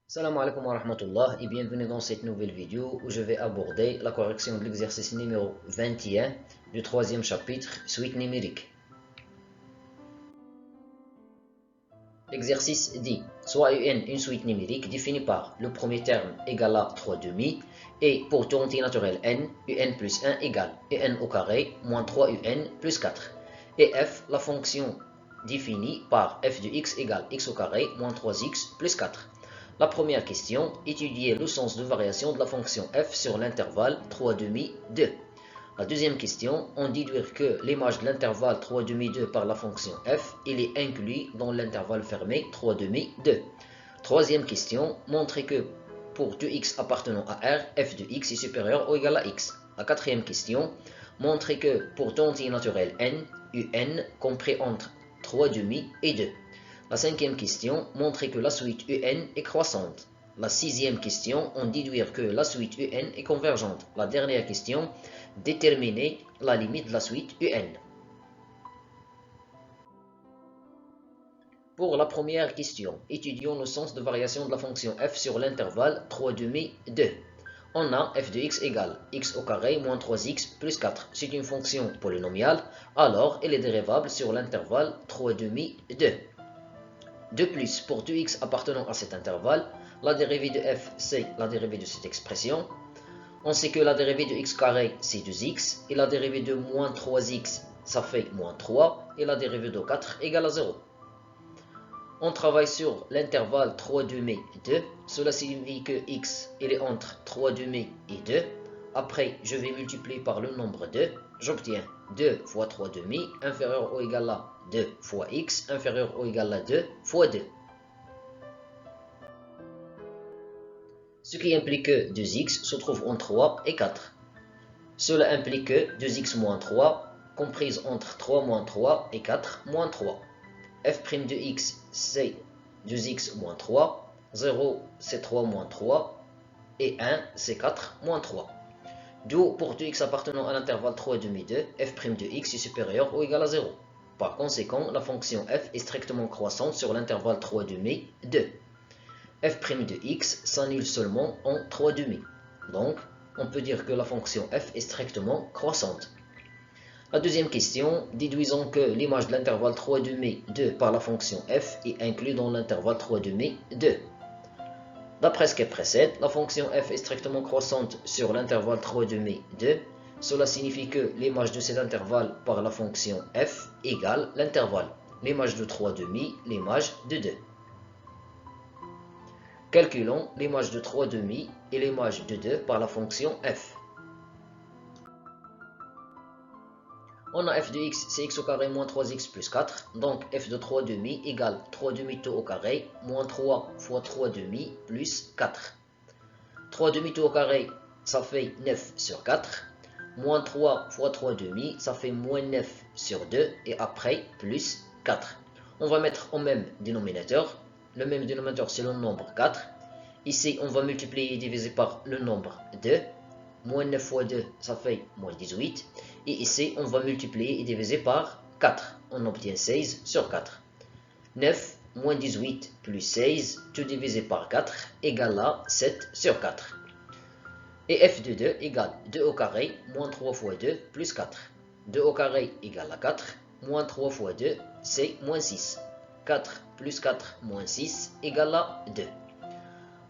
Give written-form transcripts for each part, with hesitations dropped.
Salam alaikum wa rahmatullah et bienvenue dans cette nouvelle vidéo où je vais aborder la correction de l'exercice numéro 21 du troisième chapitre, suite numérique. L'exercice dit, soit UN une suite numérique définie par le premier terme égal à 3 demi et pour tout entier naturel n, UN plus 1 égale UN au carré moins 3 UN plus 4 et f la fonction définie par f de x égale x au carré moins 3x plus 4. La première question, étudier le sens de variation de la fonction f sur l'intervalle 3 demi 2. La deuxième question, on déduire que l'image de l'intervalle 3 demi 2 par la fonction f, il est inclus dans l'intervalle fermé 3 demi 2. Troisième question, montrer que pour 2x appartenant à R, f de x est supérieur ou égal à x. La quatrième question, montrer que pour tout entier naturel n, un compris entre 3 demi et 2. La cinquième question, montrer que la suite un est croissante. La sixième question, on déduire que la suite un est convergente. La dernière question, déterminer la limite de la suite un. Pour la première question, étudions le sens de variation de la fonction f sur l'intervalle 3 demi 2. On a f de x égale x au carré moins 3x plus 4. C'est une fonction polynomiale, alors elle est dérivable sur l'intervalle 3 demi 2. De plus, pour 2x appartenant à cet intervalle, la dérivée de f, c'est la dérivée de cette expression. On sait que la dérivée de x carré, c'est 2x, et la dérivée de moins 3x, ça fait moins 3, et la dérivée de 4 égale à 0. On travaille sur l'intervalle 3 demi 2. Cela signifie que x, il est entre 3 demi et 2. Après, je vais multiplier par le nombre 2. J'obtiens 2 fois 3 demi inférieur ou égal à 2 fois x inférieur ou égal à 2 fois 2. Ce qui implique que 2x se trouve entre 3 et 4. Cela implique que 2x moins 3 comprise entre 3 moins 3 et 4 moins 3. f' de x c'est 2x moins 3, 0 c'est 3 moins 3 et 1 c'est 4 moins 3. D'où pour 2x appartenant à l'intervalle 3 demi 2, f' de x est supérieur ou égal à 0. Par conséquent, la fonction f est strictement croissante sur l'intervalle 3 demi 2. f' de x s'annule seulement en 3 demi. Donc, on peut dire que la fonction f est strictement croissante. La deuxième question, déduisons que l'image de l'intervalle 3 demi 2 par la fonction f est inclue dans l'intervalle 3 demi 2. D'après ce qui précède, la fonction f est strictement croissante sur l'intervalle 3 demi 2. Cela signifie que l'image de cet intervalle par la fonction f égale l'intervalle, l'image de 3 demi, l'image de 2. Calculons l'image de 3 demi et l'image de 2 par la fonction f. On a f de x, c'est x au carré moins 3x plus 4. Donc f de 3 demi égale 3 demi tout au carré, moins 3 fois 3 demi plus 4. 3 demi tout au carré, ça fait 9 sur 4. Moins 3 fois 3 demi, ça fait moins 9 sur 2. Et après, plus 4. On va mettre au même dénominateur. Le même dénominateur, c'est le nombre 4. Ici, on va multiplier et diviser par le nombre 2. Moins 9 fois 2, ça fait moins 18. Et ici, on va multiplier et diviser par 4. On obtient 16 sur 4. 9 moins 18 plus 16, tout divisé par 4, égale à 7 sur 4. Et f de 2 égale 2 au carré, moins 3 fois 2, plus 4. 2 au carré égale à 4, moins 3 fois 2, c'est moins 6. 4 plus 4 moins 6 égale à 2.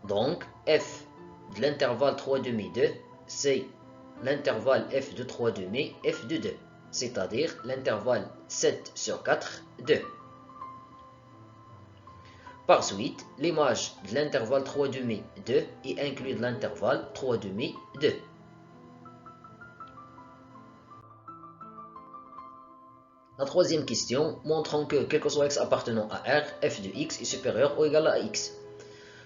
Donc, f de l'intervalle 3 demi 2, c'est l'intervalle f de 3 demi, f de 2, c'est-à-dire l'intervalle 7 sur 4, 2. Par suite, l'image de l'intervalle 3 demi 2 est inclue de l'intervalle 3 demi 2. La troisième question, montrant que quel que soit x appartenant à R, f de x est supérieur ou égal à x.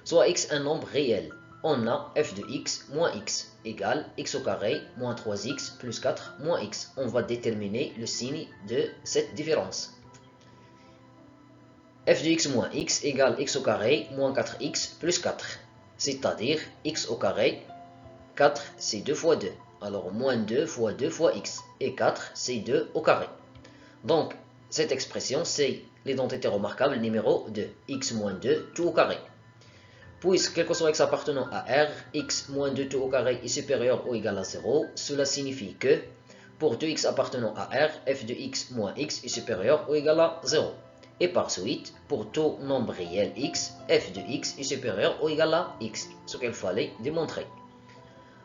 Soit x un nombre réel, on a f de x moins x égale x au carré moins 3x plus 4 moins x. On va déterminer le signe de cette différence. f de x moins x égale x au carré moins 4x plus 4. C'est-à-dire x au carré, 4 c'est 2 fois 2. Alors moins 2 fois 2 fois x. Et 4 c'est 2 au carré. Donc cette expression c'est l'identité remarquable numéro 2. X moins 2 tout au carré. Puisque quel que soit x appartenant à R, x moins 2t au carré est supérieur ou égal à 0, cela signifie que pour 2x appartenant à R, f de x moins x est supérieur ou égal à 0. Et par suite, pour tout nombre réel x, f de x est supérieur ou égal à x, ce qu'il fallait démontrer.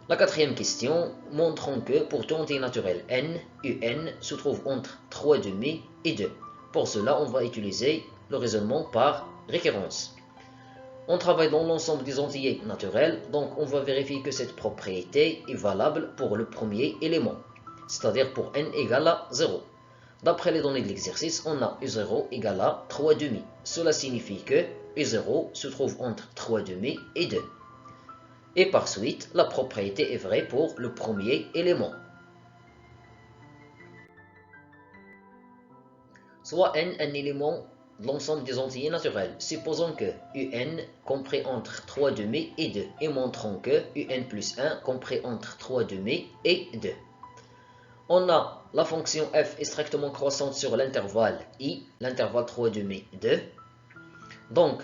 La quatrième question, montrons que pour tout entier naturel n, un se trouve entre 3,5 et 2. Pour cela, on va utiliser le raisonnement par récurrence. On travaille dans l'ensemble des entiers naturels, donc on va vérifier que cette propriété est valable pour le premier élément, c'est-à-dire pour n égale à 0. D'après les données de l'exercice, on a U0 égale à 3,5. Cela signifie que U0 se trouve entre 3,5 et 2. Et par suite, la propriété est vraie pour le premier élément. Soit n un élément de l'ensemble des entiers naturels. Supposons que un compris entre 3,5 et 2 et montrons que un plus 1 compris entre 3,5 et 2. On a la fonction f est strictement croissante sur l'intervalle i, l'intervalle 3,5, 2. Donc,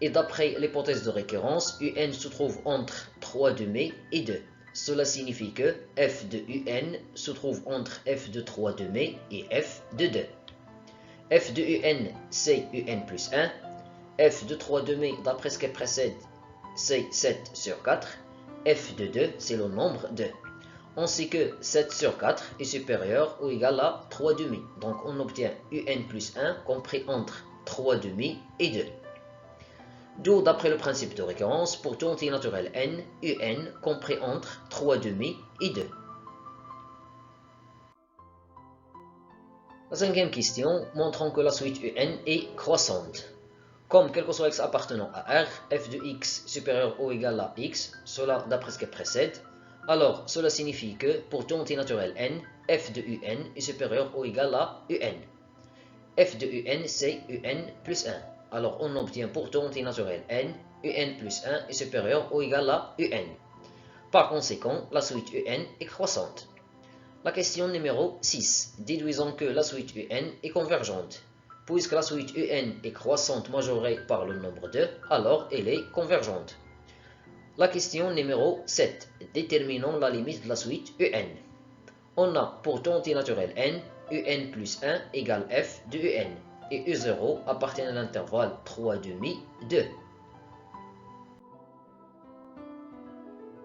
et d'après l'hypothèse de récurrence, un se trouve entre 3,5 et 2. Cela signifie que f de un se trouve entre f de 3,5 et f de 2. f de un, c'est un plus 1. f de 3,5, d'après ce qui précède, c'est 7 sur 4. f de 2, c'est le nombre 2. On sait que 7 sur 4 est supérieur ou égal à 3,5. Donc on obtient un plus 1 compris entre 3,5 et 2. D'où, d'après le principe de récurrence, pour tout entier naturel n, un compris entre 3,5 et 2. La cinquième question, montrons que la suite un est croissante. Comme quel que soit x appartenant à R, f de x supérieur ou égal à x, cela d'après ce qui précède, alors cela signifie que pour tout entier naturel n, f de un est supérieur ou égal à un. f de un, c'est un plus 1. Alors on obtient pour tout entier naturel n, un plus 1 est supérieur ou égal à un. Par conséquent, la suite un est croissante. La question numéro 6. Déduisons que la suite un est convergente. Puisque la suite un est croissante majorée par le nombre 2, alors elle est convergente. La question numéro 7. Déterminons la limite de la suite un. On a pour tout entier naturel n, un plus 1 égale f de un. Et U0 appartient à l'intervalle 3,5, 2.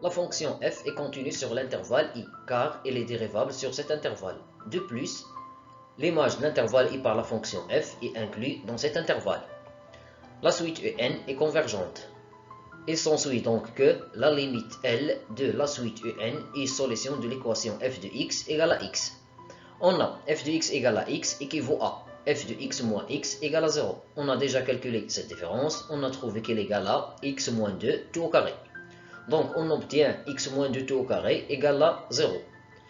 La fonction f est continue sur l'intervalle i, car elle est dérivable sur cet intervalle. De plus, l'image de l'intervalle i par la fonction f est inclue dans cet intervalle. La suite un est convergente. Il s'ensuit donc que la limite L de la suite un est solution de l'équation f de x égale à x. On a f de x égale à x équivaut à f de x moins x égale à 0. On a déjà calculé cette différence, on a trouvé qu'elle est égale à x moins 2 tout au carré. Donc on obtient x moins 2 tout au carré égale à 0,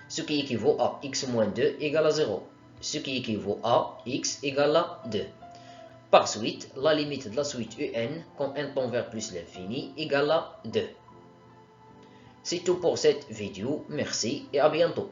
ce qui équivaut à x moins 2 égale à 0, ce qui équivaut à x égale à 2. Par suite, la limite de la suite un, quand n tend vers plus l'infini, égale à 2. C'est tout pour cette vidéo, merci et à bientôt.